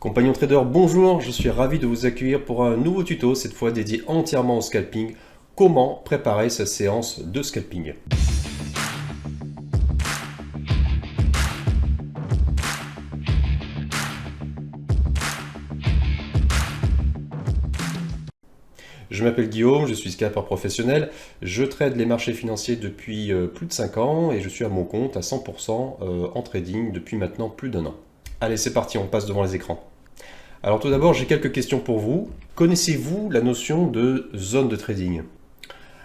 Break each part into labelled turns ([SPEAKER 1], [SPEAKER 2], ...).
[SPEAKER 1] Compagnon trader, bonjour, je suis ravi de vous accueillir pour un nouveau tuto, cette fois dédié entièrement au scalping. Comment préparer sa séance de scalping. Je m'appelle Guillaume, je suis scalper professionnel, je trade les marchés financiers depuis plus de 5 ans et je suis à mon compte à 100% en trading depuis maintenant plus d'un an. Allez, c'est parti, on passe devant les écrans. Alors tout d'abord, j'ai quelques questions pour vous. Connaissez-vous la notion de zone de trading?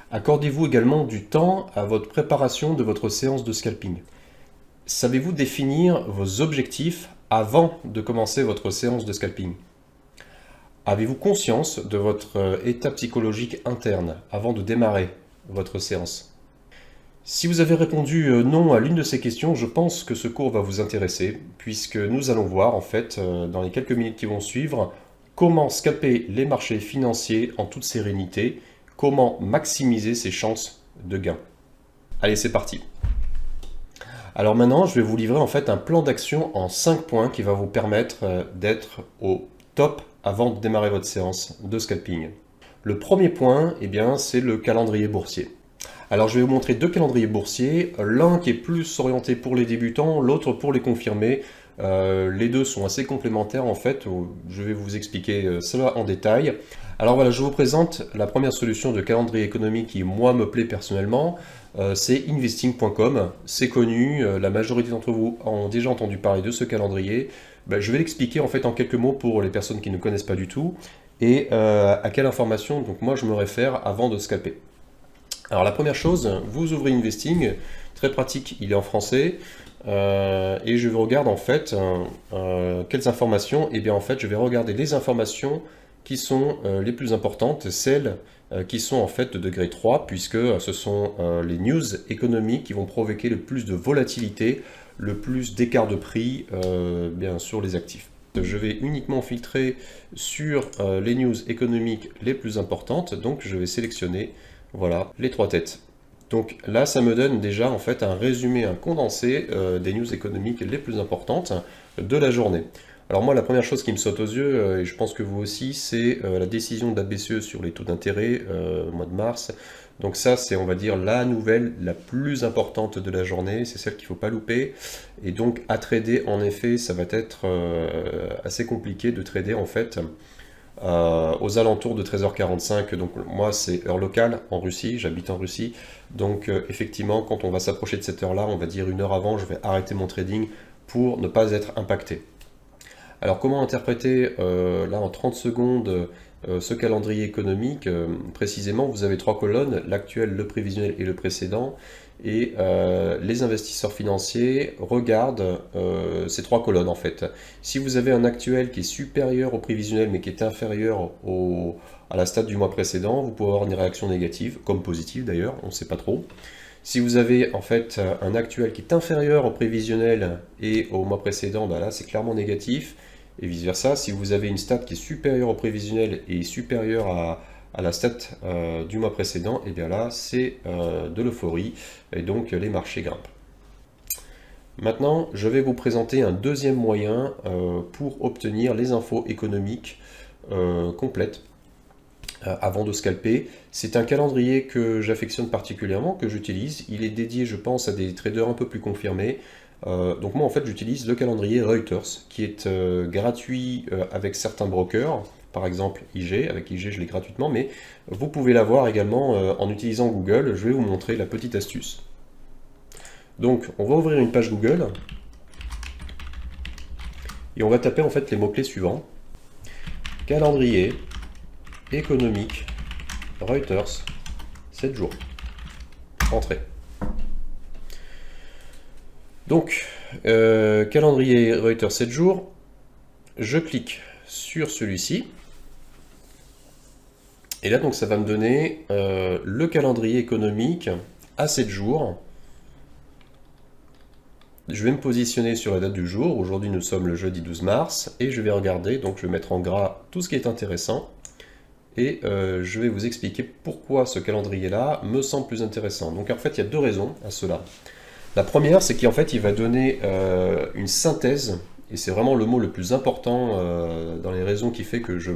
[SPEAKER 1] Accordez-vous également du temps à votre préparation de votre séance de scalping? Savez-vous définir vos objectifs avant de commencer votre séance de scalping? Avez-vous conscience de votre état psychologique interne avant de démarrer votre séance? Si vous avez répondu non à l'une de ces questions, je pense que ce cours va vous intéresser, puisque nous allons voir en fait dans les quelques minutes qui vont suivre comment scalper les marchés financiers en toute sérénité, comment maximiser ses chances de gain. Allez, c'est parti. Alors maintenant, je vais vous livrer en fait un plan d'action en 5 points qui va vous permettre d'être au top avant de démarrer votre séance de scalping. Le premier point, eh bien, c'est le calendrier boursier. Alors je vais vous montrer deux calendriers boursiers, l'un qui est plus orienté pour les débutants, l'autre pour les confirmés. Les deux sont assez complémentaires en fait, je vais vous expliquer cela en détail. Alors voilà, je vous présente la première solution de calendrier économique qui moi me plaît personnellement, c'est investing.com. C'est connu, la majorité d'entre vous ont déjà entendu parler de ce calendrier. Je vais l'expliquer en fait en quelques mots pour les personnes qui ne connaissent pas du tout et à quelle information donc moi je me réfère avant de scalper. Alors la première chose, vous ouvrez Investing, très pratique, il est en français, et je regarde en fait quelles informations. Et bien en fait je vais regarder les informations qui sont les plus importantes, celles qui sont en fait de degré 3, puisque ce sont les news économiques qui vont provoquer le plus de volatilité, le plus d'écart de prix bien sur les actifs. Je vais uniquement filtrer sur les news économiques les plus importantes, donc je vais sélectionner voilà, les 3 têtes. Donc là, ça me donne déjà en fait un résumé, un condensé des news économiques les plus importantes de la journée. Alors moi, la première chose qui me saute aux yeux, et je pense que vous aussi, c'est la décision de la BCE sur les taux d'intérêt au mois de mars. Donc ça, c'est on va dire la nouvelle la plus importante de la journée, c'est celle qu'il ne faut pas louper. Et donc à trader, en effet, ça va être assez compliqué de trader en fait aux alentours de 13h45, donc moi c'est heure locale en Russie, j'habite en Russie, donc effectivement quand on va s'approcher de cette heure-là, on va dire une heure avant, je vais arrêter mon trading pour ne pas être impacté. Alors comment interpréter là en 30 secondes ce calendrier économique? Précisément, vous avez 3 colonnes, l'actuel, le prévisionnel et le précédent. Et les investisseurs financiers regardent ces 3 colonnes en fait. Si vous avez un actuel qui est supérieur au prévisionnel mais qui est inférieur à la stade du mois précédent, vous pouvez avoir une réaction négative, comme positive d'ailleurs, on ne sait pas trop. Si vous avez en fait un actuel qui est inférieur au prévisionnel et au mois précédent, là c'est clairement négatif. Et vice versa, si vous avez une stat qui est supérieure au prévisionnel et supérieure à la stat du mois précédent, et bien là c'est de l'euphorie et donc les marchés grimpent. Maintenant, je vais vous présenter un deuxième moyen pour obtenir les infos économiques complètes avant de scalper. C'est un calendrier que j'affectionne particulièrement, que j'utilise. Il est dédié, je pense, à des traders un peu plus confirmés. Donc moi en fait j'utilise le calendrier Reuters qui est gratuit avec certains brokers, par exemple IG, avec IG je l'ai gratuitement, mais vous pouvez l'avoir également en utilisant Google. Je vais vous montrer la petite astuce. Donc on va ouvrir une page Google et on va taper en fait les mots-clés suivants: calendrier économique Reuters 7 jours. Entrée. Donc, calendrier Reuters 7 jours, je clique sur celui-ci, et là donc ça va me donner le calendrier économique à 7 jours. Je vais me positionner sur la date du jour, aujourd'hui nous sommes le jeudi 12 mars, et je vais regarder, donc je vais mettre en gras tout ce qui est intéressant, et je vais vous expliquer pourquoi ce calendrier-là me semble plus intéressant. Donc en fait il y a 2 raisons à cela. La première, c'est qu'en fait, il va donner une synthèse et c'est vraiment le mot le plus important dans les raisons qui fait que je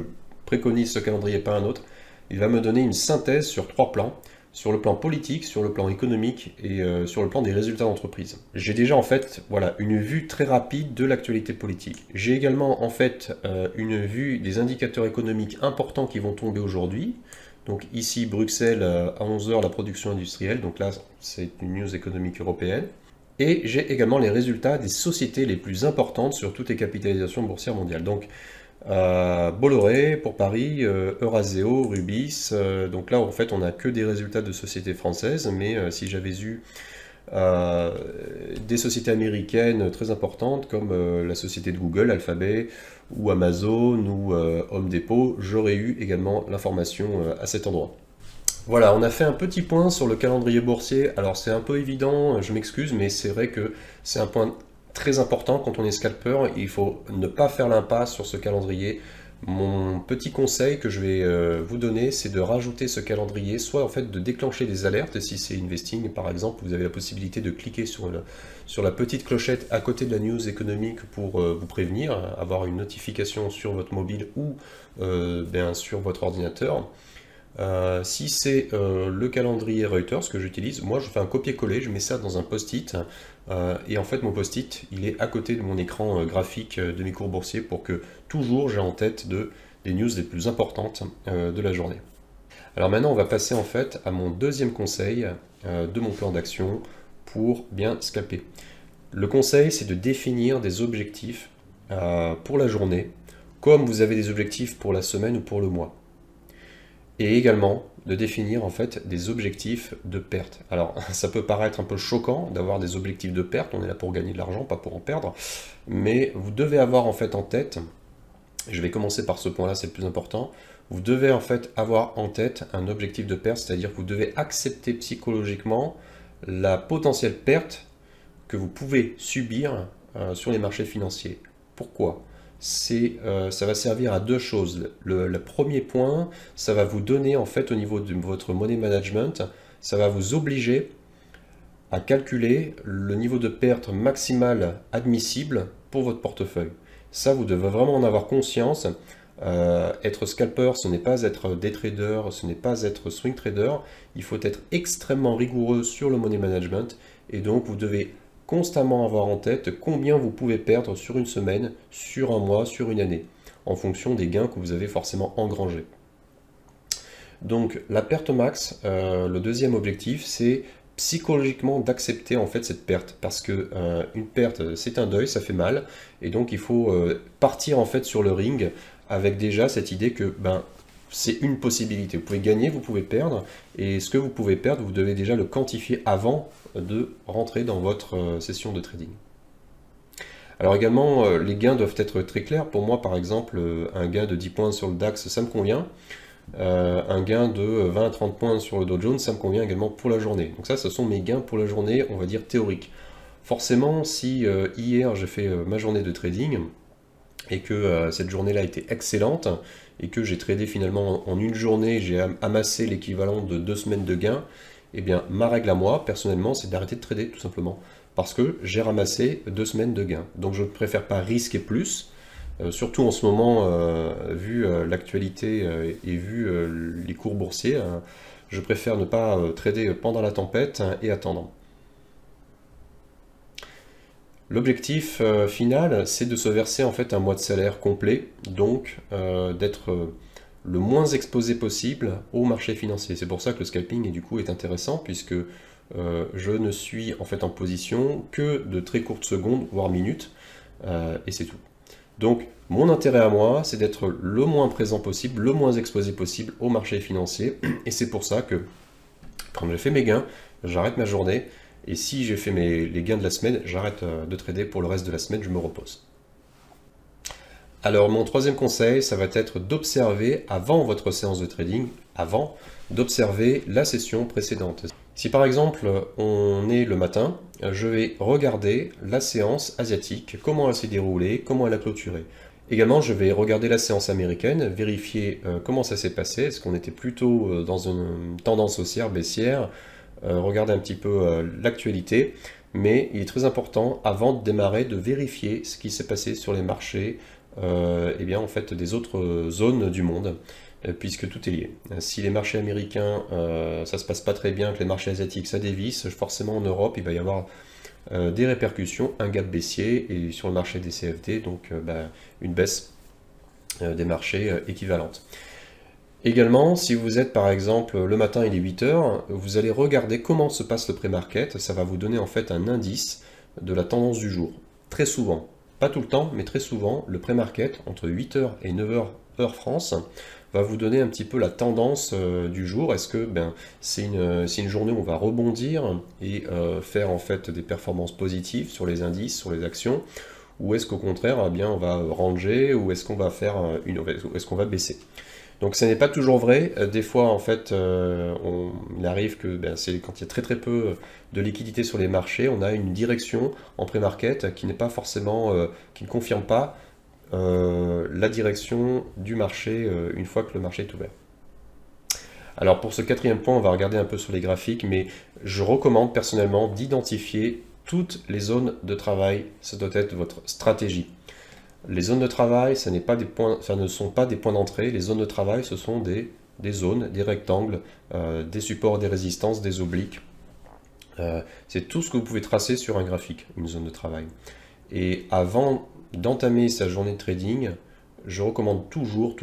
[SPEAKER 1] préconise ce calendrier pas un autre, il va me donner une synthèse sur 3 plans, sur le plan politique, sur le plan économique et sur le plan des résultats d'entreprise. J'ai déjà en fait voilà, une vue très rapide de l'actualité politique. J'ai également en fait une vue des indicateurs économiques importants qui vont tomber aujourd'hui. Donc ici Bruxelles à 11 h la production industrielle, donc là c'est une news économique européenne. Et j'ai également les résultats des sociétés les plus importantes sur toutes les capitalisations boursières mondiales. Donc Bolloré pour Paris, Eurazeo, Rubis. Donc là, en fait, on n'a que des résultats de sociétés françaises, mais si j'avais eu des sociétés américaines très importantes comme la société de Google, Alphabet, ou Amazon, ou Home Depot, j'aurais eu également l'information à cet endroit. Voilà, on a fait un petit point sur le calendrier boursier. Alors c'est un peu évident, je m'excuse, mais c'est vrai que c'est un point très important quand on est scalper. Il faut ne pas faire l'impasse sur ce calendrier. Mon petit conseil que je vais vous donner, c'est de rajouter ce calendrier, soit en fait de déclencher des alertes. Si c'est investing par exemple, vous avez la possibilité de cliquer sur la petite clochette à côté de la news économique pour vous prévenir, avoir une notification sur votre mobile ou sur votre ordinateur. Si c'est le calendrier Reuters que j'utilise, moi je fais un copier-coller, je mets ça dans un post-it et en fait mon post-it il est à côté de mon écran graphique de mes cours boursiers pour que toujours j'ai en tête des news les plus importantes de la journée. Alors maintenant on va passer en fait à mon deuxième conseil de mon plan d'action pour bien scalper. Le conseil c'est de définir des objectifs pour la journée comme vous avez des objectifs pour la semaine ou pour le mois. Et également de définir en fait des objectifs de perte. Alors ça peut paraître un peu choquant d'avoir des objectifs de perte, on est là pour gagner de l'argent, pas pour en perdre, mais vous devez avoir en fait en tête, je vais commencer par ce point-là, c'est le plus important, vous devez en fait avoir en tête un objectif de perte, c'est-à-dire que vous devez accepter psychologiquement la potentielle perte que vous pouvez subir sur les marchés financiers. Pourquoi ? Ça va servir à 2 choses. Le premier point, ça va vous donner en fait au niveau de votre money management, ça va vous obliger à calculer le niveau de perte maximal admissible pour votre portefeuille. Ça, vous devez vraiment en avoir conscience. Être scalper, ce n'est pas être day trader, ce n'est pas être swing trader. Il faut être extrêmement rigoureux sur le money management et donc vous devez constamment avoir en tête combien vous pouvez perdre sur une semaine, sur un mois, sur une année, en fonction des gains que vous avez forcément engrangés. Donc la perte max, le deuxième objectif, c'est psychologiquement d'accepter en fait cette perte, parce que une perte c'est un deuil, ça fait mal, et donc il faut partir en fait sur le ring avec déjà cette idée que c'est une possibilité. Vous pouvez gagner, vous pouvez perdre, et ce que vous pouvez perdre, vous devez déjà le quantifier avant de rentrer dans votre session de trading. Alors également, les gains doivent être très clairs. Pour moi, par exemple, un gain de 10 points sur le DAX, ça me convient. Un gain de 20 à 30 points sur le Dow Jones, ça me convient également pour la journée. Donc ça, ce sont mes gains pour la journée, on va dire théoriques. Forcément, si hier j'ai fait ma journée de trading, et que cette journée-là était excellente, et que j'ai tradé finalement en une journée, j'ai amassé l'équivalent de 2 semaines de gains, eh bien ma règle à moi, personnellement, c'est d'arrêter de trader tout simplement. Parce que j'ai ramassé 2 semaines de gains. Donc je ne préfère pas risquer plus, surtout en ce moment, vu l'actualité et vu les cours boursiers, je préfère ne pas trader pendant la tempête et attendre. L'objectif final, c'est de se verser en fait un mois de salaire complet, donc d'être le moins exposé possible au marché financier. C'est pour ça que le scalping du coup est intéressant, puisque je ne suis en fait en position que de très courtes secondes, voire minutes, et c'est tout. Donc mon intérêt à moi, c'est d'être le moins présent possible, le moins exposé possible au marché financier, et c'est pour ça que quand j'ai fait mes gains, j'arrête ma journée, et si j'ai fait les gains de la semaine, j'arrête de trader pour le reste de la semaine, je me repose. Alors mon troisième conseil, ça va être d'observer avant votre séance de trading, d'observer la session précédente. Si par exemple on est le matin, je vais regarder la séance asiatique, comment elle s'est déroulée, comment elle a clôturé. Également, je vais regarder la séance américaine, vérifier comment ça s'est passé, est-ce qu'on était plutôt dans une tendance haussière, baissière, regarder un petit peu l'actualité, mais il est très important, avant de démarrer, de vérifier ce qui s'est passé sur les marchés eh bien, en fait, des autres zones du monde, puisque tout est lié. Si les marchés américains, ça se passe pas très bien, que les marchés asiatiques, ça dévisse, forcément en Europe, il va y avoir des répercussions, un gap baissier, et sur le marché des CFD, donc une baisse des marchés équivalente. Également, si vous êtes par exemple le matin il est 8 heures, vous allez regarder comment se passe le pré-market, ça va vous donner en fait un indice de la tendance du jour. Très souvent, pas tout le temps, mais très souvent, le pré-market entre 8 heures et 9 heures heure France va vous donner un petit peu la tendance du jour. Est-ce que c'est une journée où on va rebondir et faire en fait des performances positives sur les indices, sur les actions, ou est-ce qu'au contraire, eh bien, on va ranger, ou est-ce qu'on va faire est-ce qu'on va baisser? Donc ce n'est pas toujours vrai. Des fois, en fait, il arrive que c'est quand il y a très très peu de liquidité sur les marchés, on a une direction en pré-market qui n'est pas forcément, qui ne confirme pas la direction du marché une fois que le marché est ouvert. Alors pour ce quatrième point, on va regarder un peu sur les graphiques, mais je recommande personnellement d'identifier toutes les zones de travail. Ça doit être votre stratégie. Les zones de travail, ça ne sont pas des points d'entrée. Les zones de travail, ce sont des zones, des rectangles, des supports, des résistances, des obliques. C'est tout ce que vous pouvez tracer sur un graphique, une zone de travail. Et avant d'entamer sa journée de trading, je recommande toujours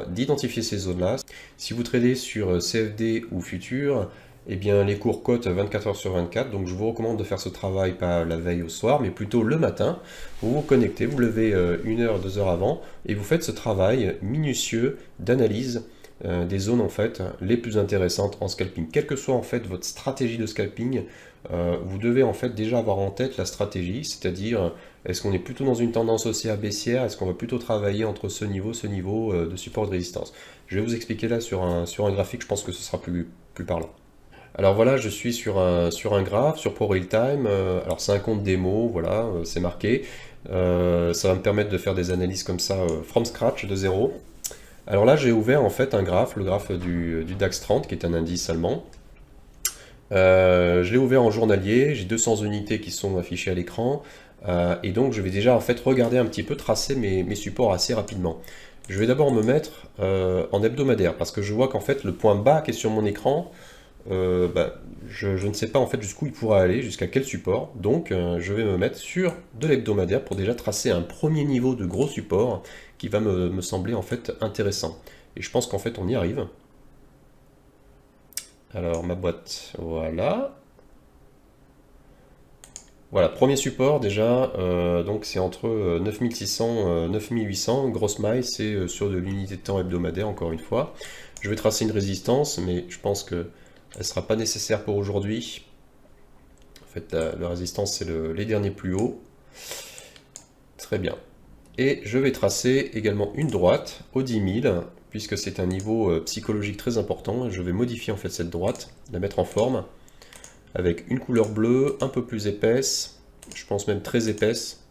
[SPEAKER 1] d'identifier ces zones-là. Si vous tradez sur CFD ou futur, eh bien les cours cotent 24 heures sur 24, donc je vous recommande de faire ce travail pas la veille au soir, mais plutôt le matin. Vous vous connectez, vous levez 1 heure, 2 heures avant, et vous faites ce travail minutieux d'analyse des zones en fait les plus intéressantes en scalping. Quelle que soit en fait votre stratégie de scalping, vous devez en fait déjà avoir en tête la stratégie, c'est-à-dire est-ce qu'on est plutôt dans une tendance haussière baissière, est-ce qu'on va plutôt travailler entre ce niveau de support de résistance. Je vais vous expliquer là sur un graphique, je pense que ce sera plus parlant. Alors voilà, je suis sur un graphe, sur ProRealTime. Alors c'est un compte démo, voilà, c'est marqué. Ça va me permettre de faire des analyses comme ça, from scratch, de zéro. Alors là, j'ai ouvert en fait un graphe, le graphe du DAX 30, qui est un indice allemand. Je l'ai ouvert en journalier, j'ai 200 unités qui sont affichées à l'écran. Et donc je vais déjà en fait regarder un petit peu, tracer mes supports assez rapidement. Je vais d'abord me mettre en hebdomadaire, parce que je vois qu'en fait le point bas qui est sur mon écran, je ne sais pas en fait jusqu'où il pourra aller, jusqu'à quel support. Donc je vais me mettre sur de l'hebdomadaire pour déjà tracer un premier niveau de gros support qui va me sembler en fait intéressant. Et je pense qu'en fait on y arrive. Alors ma boîte, voilà. Voilà, premier support déjà, donc c'est entre 9600 et 9800, grosse maille, c'est sur de l'unité de temps hebdomadaire encore une fois. Je vais tracer une résistance, mais je pense que elle ne sera pas nécessaire pour aujourd'hui. En fait, la résistance, c'est les derniers plus hauts. Très bien. Et je vais tracer également une droite au 10 000, puisque c'est un niveau psychologique très important. Je vais modifier en fait cette droite, la mettre en forme, avec une couleur bleue un peu plus épaisse, je pense même très épaisse.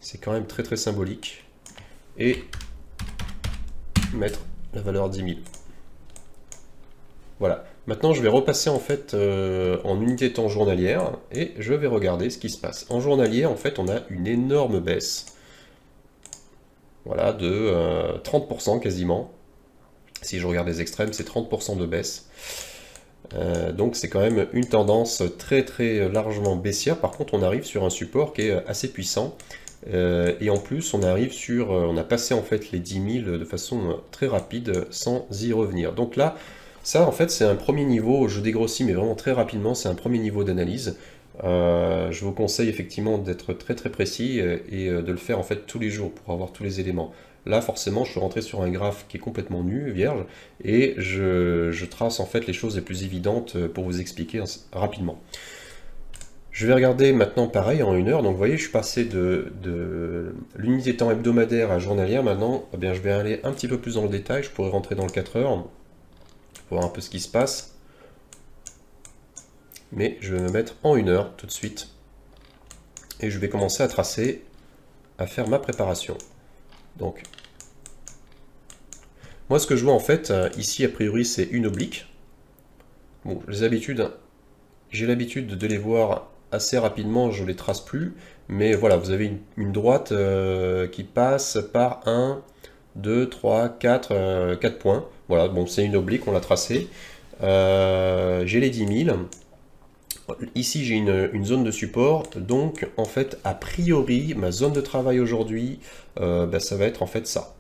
[SPEAKER 1] C'est quand même très très symbolique. Et mettre la valeur 10 000. Voilà. Maintenant, je vais repasser en fait en unité de temps journalière et je vais regarder ce qui se passe. En journalier, en fait, on a une énorme baisse. Voilà, de 30% quasiment. Si je regarde les extrêmes, c'est 30% de baisse. Donc c'est quand même une tendance très très largement baissière. Par contre, on arrive sur un support qui est assez puissant. Et en plus, on a passé en fait les 10 000 de façon très rapide sans y revenir. Donc là, ça, en fait, c'est un premier niveau, je dégrossis, mais vraiment très rapidement, c'est un premier niveau d'analyse. Je vous conseille effectivement d'être très très précis et de le faire en fait tous les jours pour avoir tous les éléments. Là, forcément, je suis rentré sur un graphe qui est complètement nu, vierge, et je trace en fait les choses les plus évidentes pour vous expliquer rapidement. Je vais regarder maintenant pareil en 1 heure. Donc vous voyez, je suis passé de l'unité de temps hebdomadaire à journalière. Maintenant, eh bien, je vais aller un petit peu plus dans le détail. Je pourrais rentrer dans le 4 heures pour voir un peu ce qui se passe. Mais je vais me mettre en 1 heure tout de suite. Et je vais commencer à tracer, à faire ma préparation. Donc, moi ce que je vois en fait, ici a priori c'est une oblique. Bon, les habitudes, j'ai l'habitude de les voir assez rapidement, je les trace plus, mais voilà, vous avez une droite qui passe par 1, 2, 3, 4, 4 points. Voilà, bon, c'est une oblique, on l'a tracée. J'ai les 10 000. Ici, j'ai une zone de support, donc en fait, a priori, ma zone de travail aujourd'hui, ça va être en fait ça.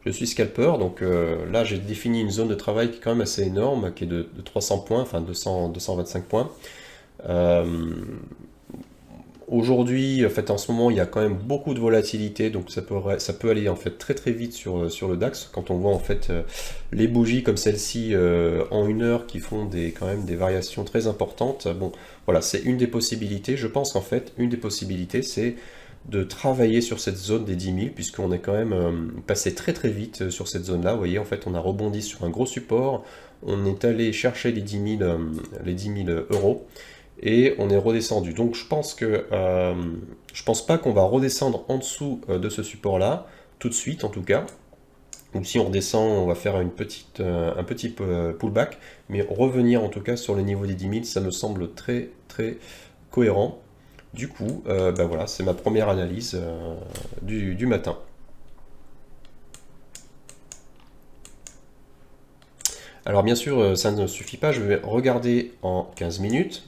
[SPEAKER 1] Je suis scalper, donc là, j'ai défini une zone de travail qui est quand même assez énorme, qui est de 300 points, enfin 225 points. Euh, Aujourd'hui, en fait, en ce moment, il y a quand même beaucoup de volatilité, donc ça peut aller en fait très très vite sur le DAX. Quand on voit en fait les bougies comme celle-ci en 1 heure qui font quand même des variations très importantes. Bon, voilà, c'est une des possibilités. Je pense qu'en fait, une des possibilités, c'est de travailler sur cette zone des 10 000, puisqu'on est quand même passé très très vite sur cette zone-là. Vous voyez, en fait, on a rebondi sur un gros support, on est allé chercher les 10 000 euros et on est redescendu. Donc je pense pas qu'on va redescendre en dessous de ce support-là, tout de suite en tout cas. Donc si on redescend, on va faire un petit pullback, mais revenir en tout cas sur le niveau des 10 000, ça me semble très très cohérent. Du coup, voilà, c'est ma première analyse du matin. Alors bien sûr, ça ne suffit pas, je vais regarder en 15 minutes.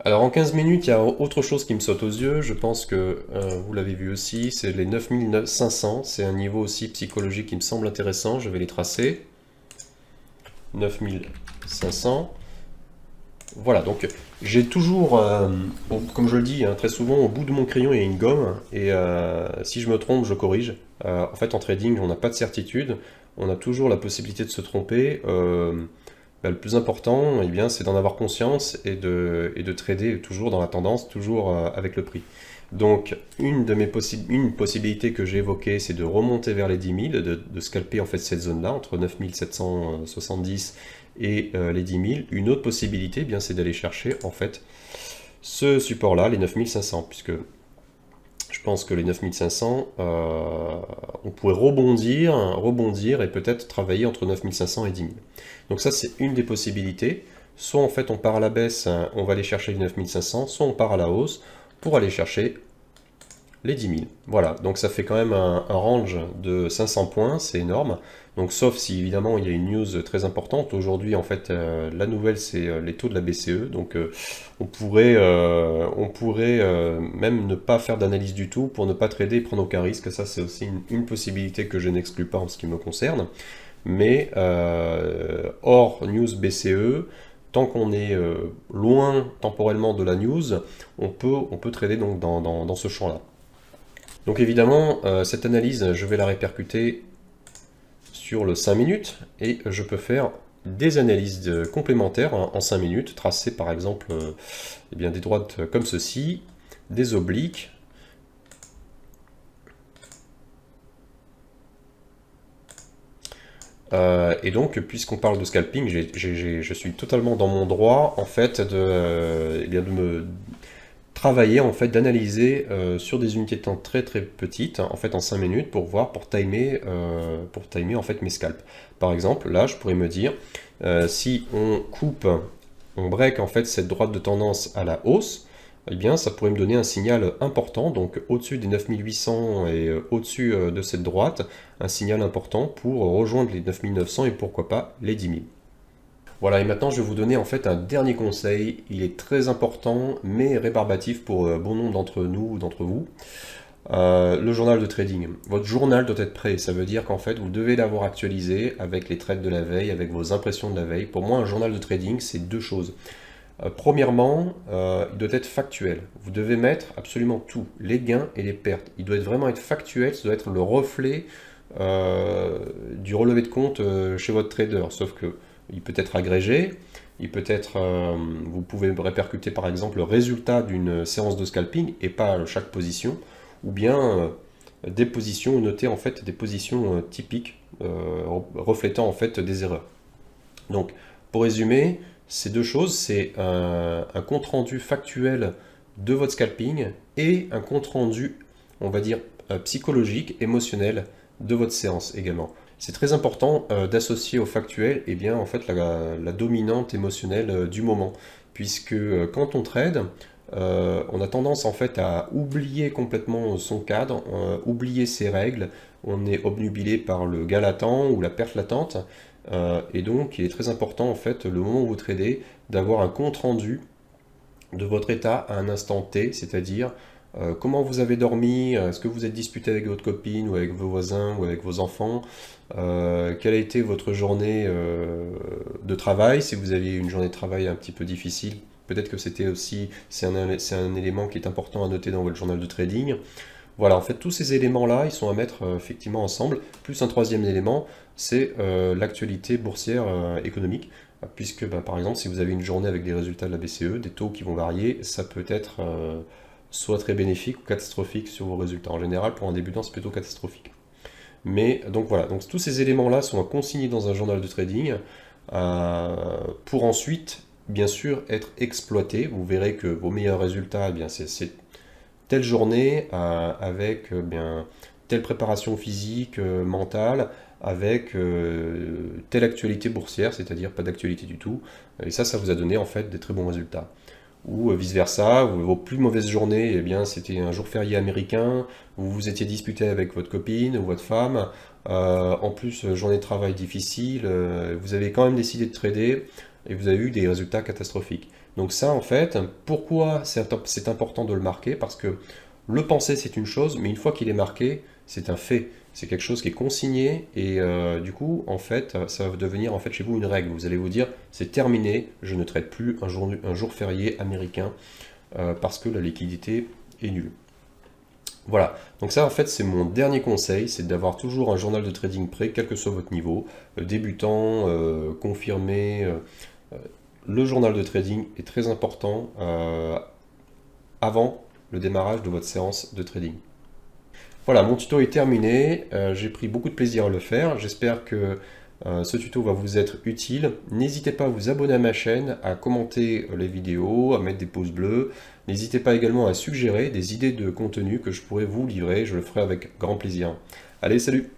[SPEAKER 1] Alors en 15 minutes, il y a autre chose qui me saute aux yeux, je pense que vous l'avez vu aussi, c'est les 9500, c'est un niveau aussi psychologique qui me semble intéressant, je vais les tracer. 9500. Voilà, donc j'ai toujours, comme je le dis très souvent, au bout de mon crayon il y a une gomme, et si je me trompe, je corrige. En fait, en trading, on n'a pas de certitude, on a toujours la possibilité de se tromper. Le plus important, eh bien, c'est d'en avoir conscience et de trader toujours dans la tendance, toujours avec le prix. Donc, une possibilité que j'ai évoquée, c'est de remonter vers les 10 000, de scalper en fait cette zone-là, entre 9770 et les 10 000. Une autre possibilité, eh bien, c'est d'aller chercher en fait ce support-là, les 9500, puisque je pense que les 9500, on pourrait rebondir et peut-être travailler entre 9500 et 10 000. Donc ça, c'est une des possibilités. Soit en fait on part à la baisse, on va aller chercher les 9500, soit on part à la hausse pour aller chercher les 10 000. Voilà, donc ça fait quand même un range de 500 points, c'est énorme. Donc sauf si évidemment il y a une news très importante. Aujourd'hui en fait la nouvelle c'est les taux de la BCE. Donc on pourrait même ne pas faire d'analyse du tout pour ne pas trader et prendre aucun risque. Ça c'est aussi une possibilité que je n'exclus pas en ce qui me concerne. Mais hors news BCE, tant qu'on est loin temporellement de la news, on peut trader donc dans ce champ-là. Donc évidemment, cette analyse, je vais la répercuter sur le 5 minutes et je peux faire des analyses complémentaires en 5 minutes, tracer par exemple des droites comme ceci, des obliques, et donc, puisqu'on parle de scalping, je suis totalement dans mon droit en fait de me travailler en fait, d'analyser sur des unités de temps très très petites, en fait en 5 minutes pour voir, pour timer en fait mes scalps. Par exemple, là je pourrais me dire, si on coupe, on break en fait cette droite de tendance à la hausse, eh bien ça pourrait me donner un signal important, donc au-dessus des 9800 et au-dessus de cette droite, un signal important pour rejoindre les 9900 et pourquoi pas les 10 000. Voilà, et maintenant je vais vous donner en fait un dernier conseil. Il est très important, mais rébarbatif pour bon nombre d'entre nous ou d'entre vous. Le journal de trading. Votre journal doit être prêt. Ça veut dire qu'en fait, vous devez l'avoir actualisé avec les trades de la veille, avec vos impressions de la veille. Pour moi, un journal de trading, c'est deux choses. Premièrement, il doit être factuel. Vous devez mettre absolument tout, les gains et les pertes. Il doit vraiment être factuel, ça doit être le reflet du relevé de compte chez votre trader. Sauf que il peut être agrégé, vous pouvez répercuter par exemple le résultat d'une séance de scalping et pas chaque position, ou bien des positions notées en fait des positions typiques reflétant en fait des erreurs. Donc pour résumer, ces deux choses, c'est un compte rendu factuel de votre scalping et un compte rendu, on va dire, psychologique, émotionnel de votre séance également. C'est très important d'associer au factuel eh bien, en fait, la dominante émotionnelle du moment. Puisque quand on trade, on a tendance en fait à oublier complètement son cadre, oublier ses règles, on est obnubilé par le gain latent ou la perte latente, et donc il est très important en fait, le moment où vous tradez, d'avoir un compte rendu de votre état à un instant T, c'est-à-dire comment vous avez dormi, est-ce que vous êtes disputé avec votre copine ou avec vos voisins ou avec vos enfants, quelle a été votre journée de travail, si vous aviez une journée de travail un petit peu difficile, peut-être que c'était aussi, c'est un élément qui est important à noter dans votre journal de trading. Voilà, en fait, tous ces éléments-là, ils sont à mettre effectivement ensemble, plus un troisième élément, c'est l'actualité boursière économique, puisque par exemple, si vous avez une journée avec des résultats de la BCE, des taux qui vont varier, ça peut être soit très bénéfique ou catastrophique sur vos résultats. En général, pour un débutant, c'est plutôt catastrophique. Mais donc voilà, donc tous ces éléments-là sont consignés dans un journal de trading pour ensuite, bien sûr, être exploités. Vous verrez que vos meilleurs résultats, eh bien, c'est telle journée avec bien, telle préparation physique, mentale, avec telle actualité boursière, c'est-à-dire pas d'actualité du tout. Et ça vous a donné en fait des très bons résultats. Ou vice-versa, vos plus mauvaises journées, eh bien, c'était un jour férié américain, vous vous étiez disputé avec votre copine ou votre femme, en plus, journée de travail difficile, vous avez quand même décidé de trader et vous avez eu des résultats catastrophiques. Donc ça, en fait, pourquoi c'est important de le marquer? Parce que le penser, c'est une chose, mais une fois qu'il est marqué, c'est un fait. C'est quelque chose qui est consigné et du coup, en fait, ça va devenir en fait chez vous une règle. Vous allez vous dire, c'est terminé, je ne traite plus un jour férié américain parce que la liquidité est nulle. Voilà, donc ça en fait c'est mon dernier conseil, c'est d'avoir toujours un journal de trading prêt, quel que soit votre niveau, débutant, confirmé. Le journal de trading est très important avant le démarrage de votre séance de trading. Voilà, mon tuto est terminé, j'ai pris beaucoup de plaisir à le faire, j'espère que ce tuto va vous être utile. N'hésitez pas à vous abonner à ma chaîne, à commenter les vidéos, à mettre des pouces bleus. N'hésitez pas également à suggérer des idées de contenu que je pourrais vous livrer, je le ferai avec grand plaisir. Allez, salut!